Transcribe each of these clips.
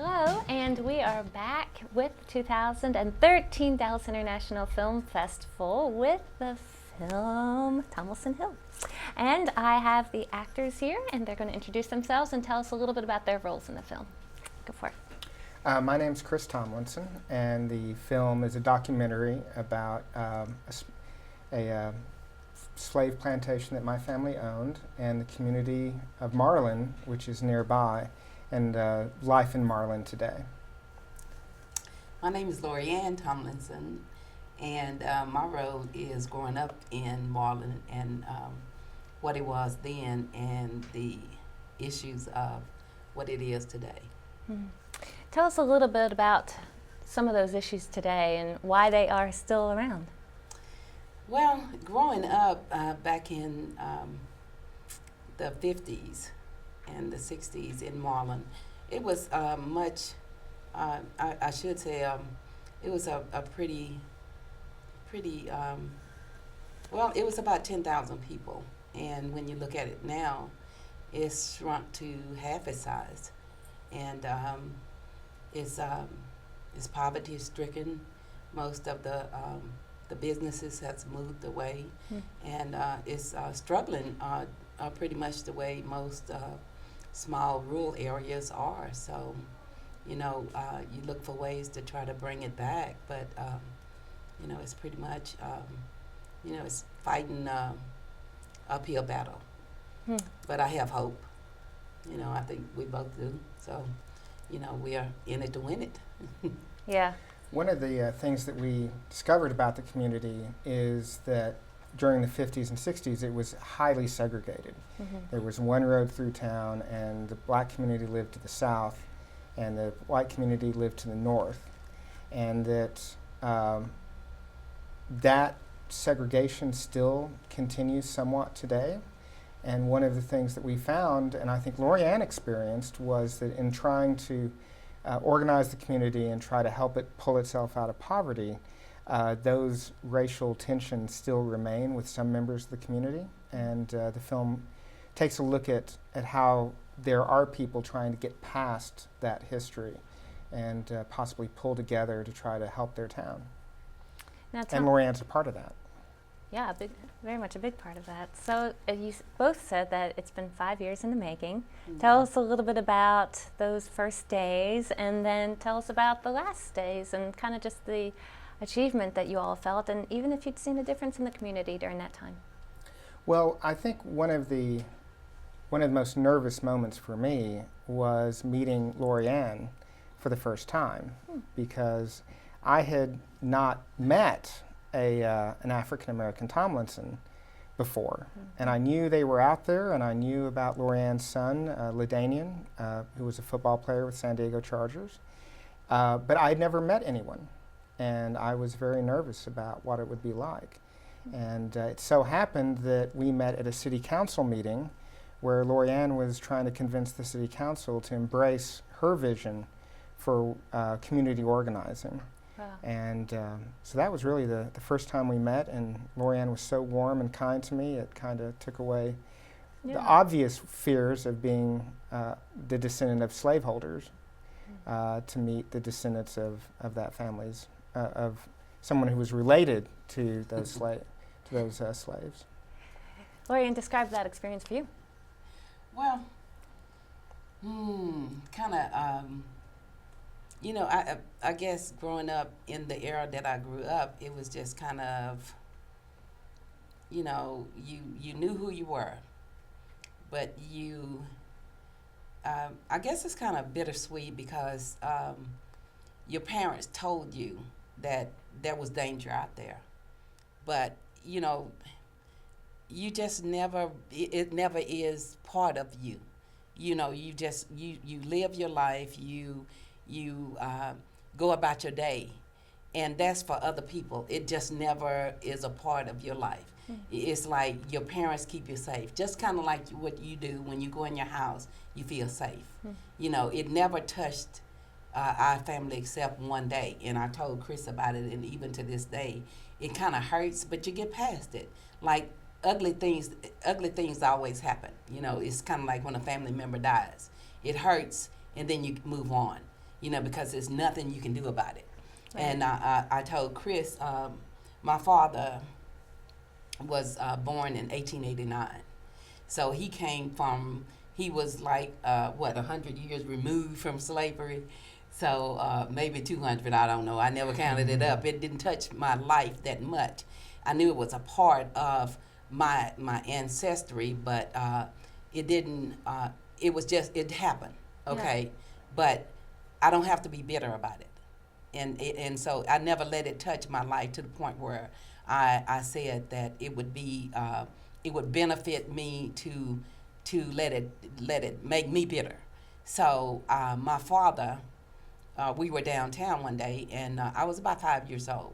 Hello, and we are back with 2013 Dallas International Film Festival with the film Tomlinson Hill. And I have the actors here, and they're going to introduce themselves and tell us a little bit about their roles in the film. Go for it. My name's Chris Tomlinson, and the film is a documentary about a slave plantation that my family owned and the community of Marlin, which is nearby, and life in Marlin today. My name is Loreane Tomlinson, and my role is growing up in Marlin and what it was then and the issues of what it is today. Tell us a little bit about some of those issues today and why they are still around. Well, growing up back in the 50s and the 60s in Marlin, it was much, I should say, it was a pretty, well, it was about 10,000 people. And when you look at it now, it's shrunk to half its size. And it's poverty-stricken. Most of the businesses has moved away, and it's struggling pretty much the way most small rural areas are. So, you know, you look for ways to try to bring it back, but you know, it's pretty much, you know, it's fighting uphill battle. But I have hope. You know, I think we both do. So, you know, we are in it to win it. Yeah. One of the things that we discovered about the community is that during the 50s and 60s, it was highly segregated. There was one road through town, and the black community lived to the south, and the white community lived to the north. And that that segregation still continues somewhat today. And one of the things that we found, and I think Loreane experienced, was that in trying to organize the community and try to help it pull itself out of poverty, those racial tensions still remain with some members of the community. And the film takes a look at how there are people trying to get past that history and possibly pull together to try to help their town. Now And Loreane's a part of that. Yeah, very much a big part of that. So you both said that it's been 5 years in the making. Tell us a little bit about those first days, and then tell us about the last days and kind of just the achievement that you all felt, and even if you'd seen a difference in the community during that time. Well, I think one of the most nervous moments for me was meeting Loreane for the first time, because I had not met an African-American Tomlinson before. And I knew they were out there, and I knew about Loreane's son, Ladanian, who was a football player with San Diego Chargers. But I had never met anyone, and I was very nervous about what it would be like. And it so happened that we met at a city council meeting where Loreane was trying to convince the city council to embrace her vision for community organizing. Wow. And so that was really the first time we met, and Loreane was so warm and kind to me, it kind of took away the obvious fears of being the descendant of slaveholders to meet the descendants of that family's, of someone who was related to those, slaves. Loreane, describe that experience for you. Well, kind of, you know, I guess growing up in the era that I grew up, it was just kind of, you know, you knew who you were, but you, I guess it's kind of bittersweet because your parents told you that there was danger out there, but, you know, you just never, it never is part of you. You know, you just, you live your life, you go about your day, and that's for other people. It just never is a part of your life. It's like your parents keep you safe, just kind of like what you do when you go in your house, you feel safe. You know, it never touched our family except one day, and I told Chris about it, and even to this day, it kind of hurts, but you get past it. Like, ugly things always happen. You know, it's kind of like when a family member dies. It hurts, and then you move on. because there's nothing you can do about it. Right. And I told Chris, my father was born in 1889. So he was like, 100 years removed from slavery. So maybe 200, I don't know. I never counted it up. It didn't touch my life that much. I knew it was a part of my ancestry, but it didn't, it happened, okay? Yeah. But I don't have to be bitter about it. And so I never let it touch my life to the point where I said that it would be, it would benefit me to let it make me bitter. So my father, we were downtown one day, and I was about 5 years old,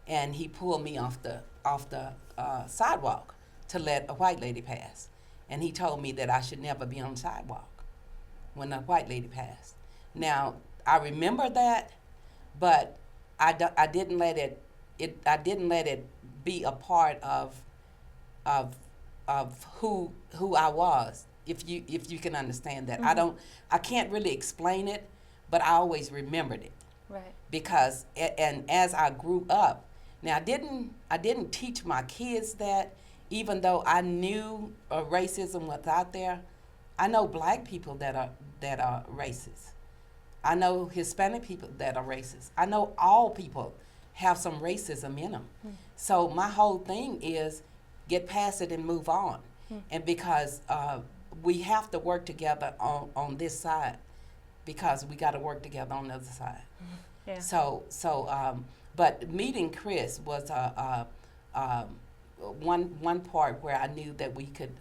and he pulled me off the sidewalk to let a white lady pass, and he told me that I should never be on the sidewalk when a white lady passed. Now I remember that, but I didn't let it be a part of who I was. If you can understand that. Mm-hmm. I can't really explain it, but I always remembered it. Right. Because and as I grew up, now I didn't teach my kids that, even though I knew racism was out there. I know black people that are racist. I know Hispanic people that are racist. I know all people have some racism in them. Mm. So my whole thing is get past it and move on. Mm. And because we have to work together on this side, because we got to work together on the other side. Yeah. So but meeting Chris was one part where I knew that we could.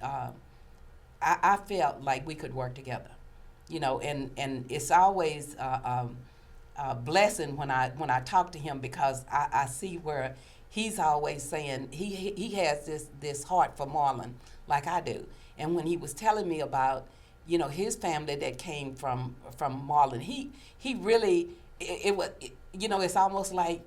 I felt like we could work together, and it's always a blessing when I talk to him, because I see where he's always saying he has this heart for Marlon like I do. And when he was telling me about his family that came from Marlon, he really it was it's almost like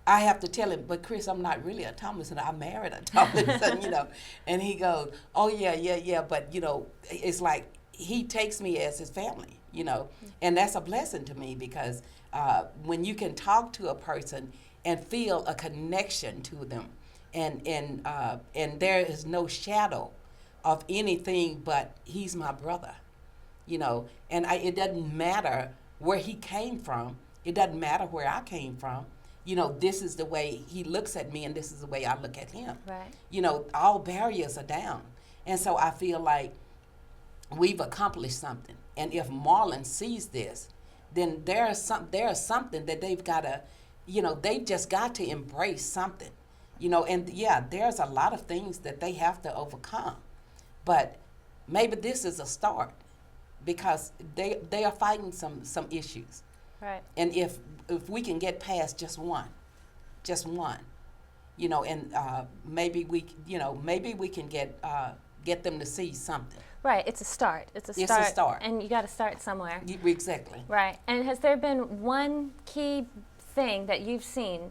I have to tell him, but Chris, I'm not really a Tomlinson. I married a Tomlinson, And he goes, oh yeah, but it's like he takes me as his family, and that's a blessing to me, because when you can talk to a person and feel a connection to them, and there is no shadow of anything but he's my brother, and it doesn't matter where he came from. It doesn't matter where I came from. This is the way he looks at me, and this is the way I look at him. Right. All barriers are down. And so I feel like we've accomplished something. And if Marlon sees this, then there's something that they've got to, they've just got to embrace something. And yeah, there's a lot of things that they have to overcome. But maybe this is a start, because they are fighting some issues. Right. And if we can get past just one, and maybe we can get them to see something. Right. It's a start. It's a start. And you got to start somewhere. Exactly. Right. And has there been one key thing that you've seen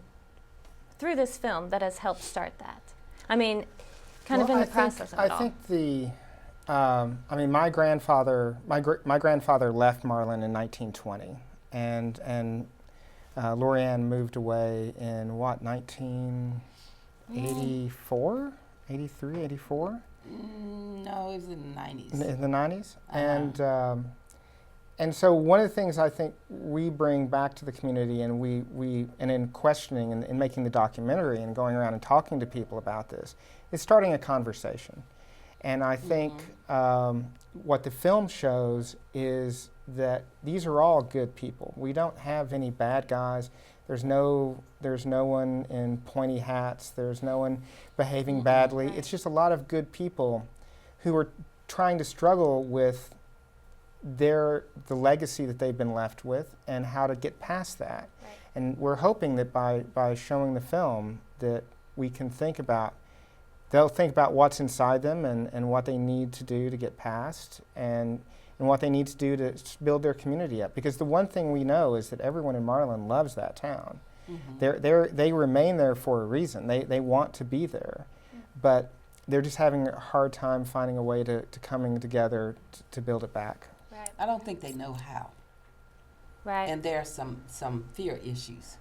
through this film that has helped start that? I mean, in the process of it all. I think my grandfather left Marlon in 1920, and Loreane moved away in 1984, 83, 84? No, it was in the 90s. In the 90s? Uh-huh. And so one of the things I think we bring back to the community, and we in questioning and in making the documentary and going around and talking to people about this, is starting a conversation. And I think what the film shows is that these are all good people. We don't have any bad guys. There's no one in pointy hats. There's no one behaving badly. Right. It's just a lot of good people who are trying to struggle with the legacy that they've been left with and how to get past that. Right. And we're hoping that by showing the film that we can they'll think about what's inside them and what they need to do to get past, and what they need to do to build their community up. Because the one thing we know is that everyone in Marlon loves that town. Mm-hmm. They remain there for a reason. They want to be there, but they're just having a hard time finding a way to coming together to build it back. Right. I don't think they know how. Right. and there are some fear issues.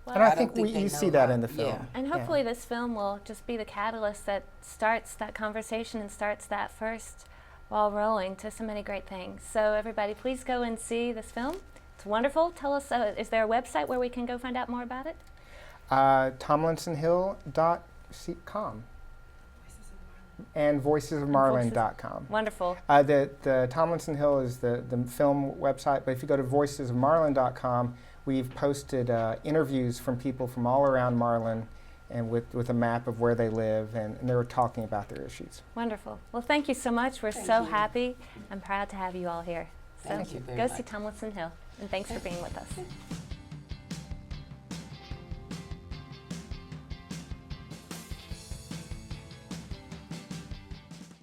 Well, And I don't think think they you know see that how- in the film. yeah. and Yeah. hopefully this film will just be the catalyst that starts that conversation and starts that first ball rolling to so many great things. So everybody, please go and see this film. It's wonderful. Tell us, is there a website where we can go find out more about it? TomlinsonHill.com and voicesofmarlin.com. Wonderful. The Tomlinson Hill is the film website, but if you go to voicesofmarlin.com, we've posted interviews from people from all around Marlin, and with a map of where they live, and they were talking about their issues. Wonderful. Well, thank you so much. We're Thank so you. happy and proud to have you all here. So Thank you very go much. see Tomlinson Hill, and thanks for being with us.